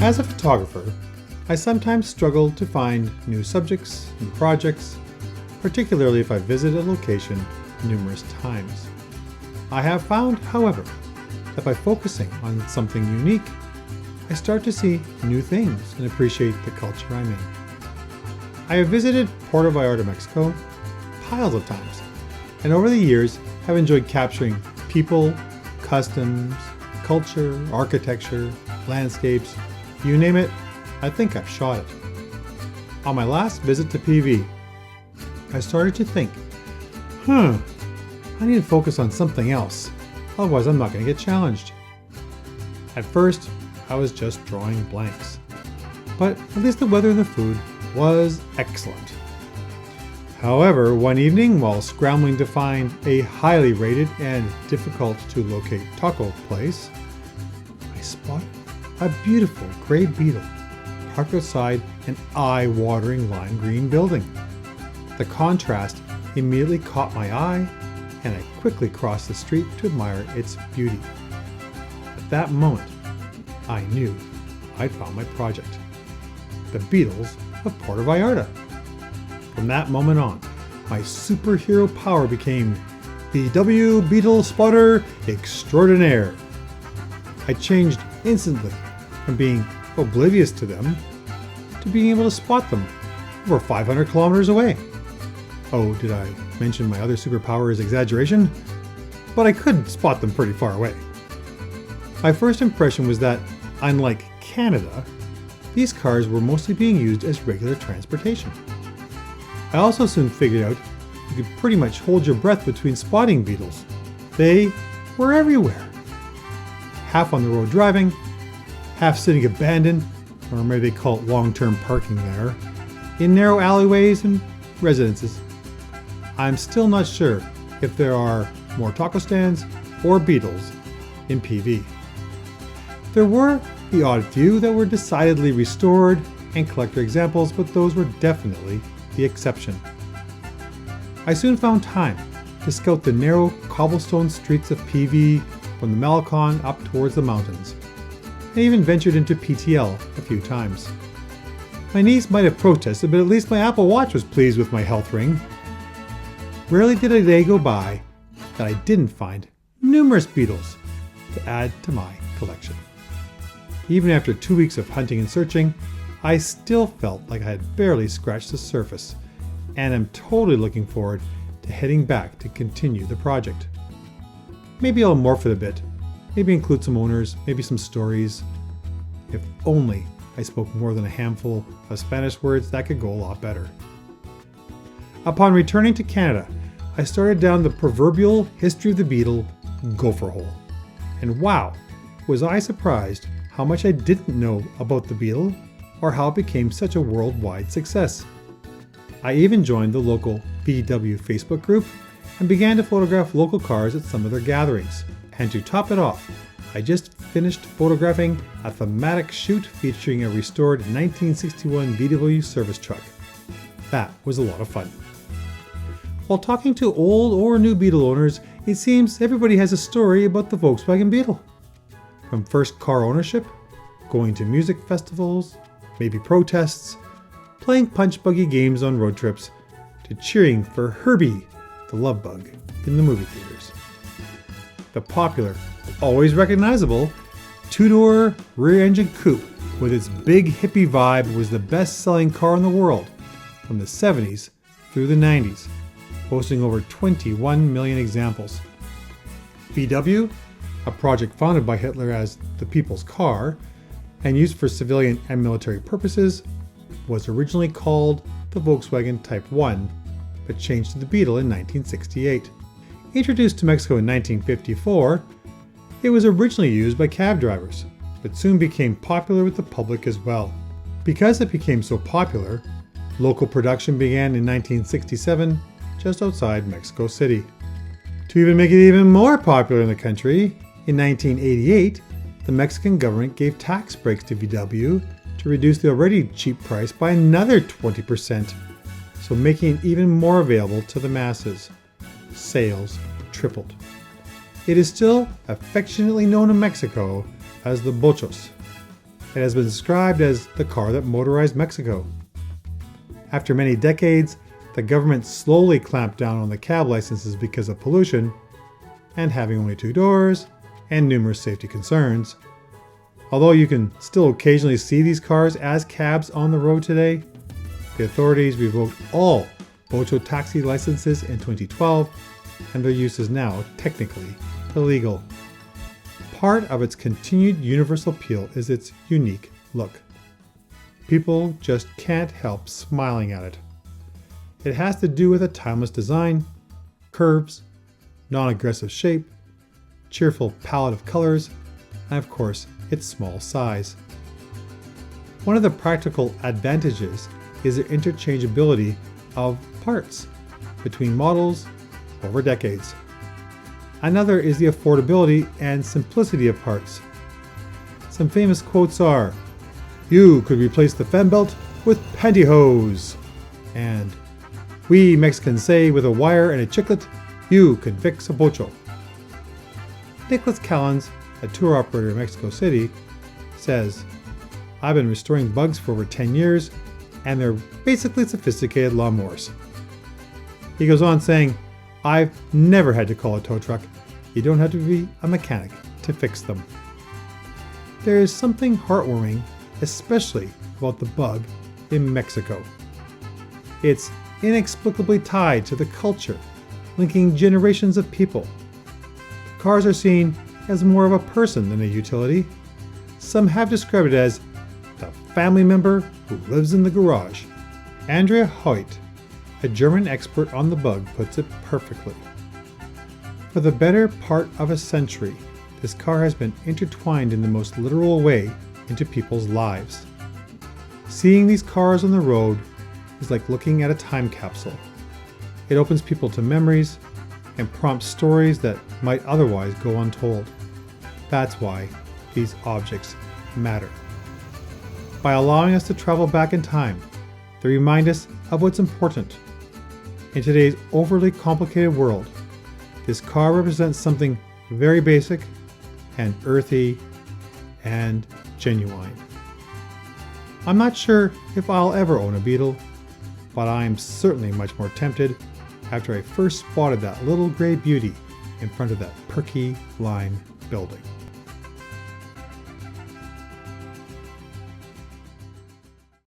As a photographer, I sometimes struggle to find new subjects and projects, particularly if I visit a location numerous times. I have found, however, that by focusing on something unique, I start to see new things and appreciate the culture I'm in. I have visited Puerto Vallarta, Mexico, piles of times, and over the years have enjoyed capturing people, customs, culture, architecture, landscapes, you name it, I think I've shot it. On my last visit to PV, I started to think, I need to focus on something else, otherwise I'm not going to get challenged. At first, I was just drawing blanks, but at least the weather and the food was excellent. However, one evening, while scrambling to find a highly rated and difficult to locate taco place, I spotted a beautiful gray beetle parked outside an eye-watering lime green building. The contrast immediately caught my eye, and I quickly crossed the street to admire its beauty. At that moment, I knew I'd found my project, the Beetles of Puerto Vallarta. From that moment on, my superhero power became BW Beetle Spotter Extraordinaire. I changed instantly from being oblivious to them to being able to spot them over 500 kilometers away. Oh, did I mention my other superpower is exaggeration? But I could spot them pretty far away. My first impression was that, unlike Canada, these cars were mostly being used as regular transportation. I also soon figured out you could pretty much hold your breath between spotting beetles. They were everywhere. Half on the road driving, half sitting abandoned, or maybe they call it long-term parking there, in narrow alleyways and residences. I'm still not sure if there are more taco stands or beetles in PV. There were the odd few that were decidedly restored and collector examples, but those were definitely the exception. I soon found time to scout the narrow cobblestone streets of PV from the Malecon up towards the mountains. I even ventured into PTL a few times. My niece might have protested, but at least my Apple Watch was pleased with my health ring. Rarely did a day go by that I didn't find numerous beetles to add to my collection. Even after 2 weeks of hunting and searching, I still felt like I had barely scratched the surface, and am totally looking forward to heading back to continue the project. Maybe I'll morph it a bit, maybe include some owners, maybe some stories. If only I spoke more than a handful of Spanish words, that could go a lot better. Upon returning to Canada, I started down the proverbial history of the beetle gopher hole. And wow, was I surprised how much I didn't know about the beetle or how it became such a worldwide success. I even joined the local VW Facebook group and began to photograph local cars at some of their gatherings. And to top it off, I just finished photographing a thematic shoot featuring a restored 1961 VW service truck. That was a lot of fun. While talking to old or new Beetle owners, it seems everybody has a story about the Volkswagen Beetle. From first car ownership, going to music festivals, maybe protests, playing punch buggy games on road trips, to cheering for Herbie, the love bug, in the movie theaters. The popular, always recognizable, two-door rear-engine coupe with its big hippie vibe was the best-selling car in the world from the 70s through the 90s, boasting over 21 million examples. VW, a project founded by Hitler as the people's car and used for civilian and military purposes, was originally called the Volkswagen Type 1, but changed to the Beetle in 1968. Introduced to Mexico in 1954, it was originally used by cab drivers, but soon became popular with the public as well. Because it became so popular, local production began in 1967 just outside Mexico City. To even make it even more popular in the country, in 1988, the Mexican government gave tax breaks to VW to reduce the already cheap price by another 20%, so making it even more available to the masses. Sales tripled. It is still affectionately known in Mexico as the Bochos. It has been described as the car that motorized Mexico. After many decades, the government slowly clamped down on the cab licenses because of pollution, and having only 2 doors, and numerous safety concerns. Although you can still occasionally see these cars as cabs on the road today, the authorities revoked all Bocho taxi licenses in 2012, and their use is now technically illegal. Part of its continued universal appeal is its unique look. People just can't help smiling at it. It has to do with a timeless design, curves, non-aggressive shape, cheerful palette of colors, and of course, its small size. One of the practical advantages is the interchangeability of parts between models over decades. Another is the affordability and simplicity of parts. Some famous quotes are, "You could replace the fan belt with pantyhose," and "We Mexicans say with a wire and a chiclet, you can fix a bocho." Nicholas Callens, a tour operator in Mexico City, says, "I've been restoring bugs for over 10 years, and they're basically sophisticated lawnmowers." He goes on saying, "I've never had to call a tow truck. You don't have to be a mechanic to fix them." There is something heartwarming, especially about the bug in Mexico. It's inexplicably tied to the culture, linking generations of people. Cars are seen as more of a person than a utility. Some have described it as the family member who lives in the garage. Andrea Hoyt, a German expert on the bug, puts it perfectly. For the better part of a century, this car has been intertwined in the most literal way into people's lives. Seeing these cars on the road is like looking at a time capsule. It opens people to memories and prompts stories that might otherwise go untold. That's why these objects matter. By allowing us to travel back in time, they remind us of what's important. In today's overly complicated world, this car represents something very basic and earthy and genuine. I'm not sure if I'll ever own a Beetle, but I'm certainly much more tempted after I first spotted that little gray beauty in front of that perky lime building.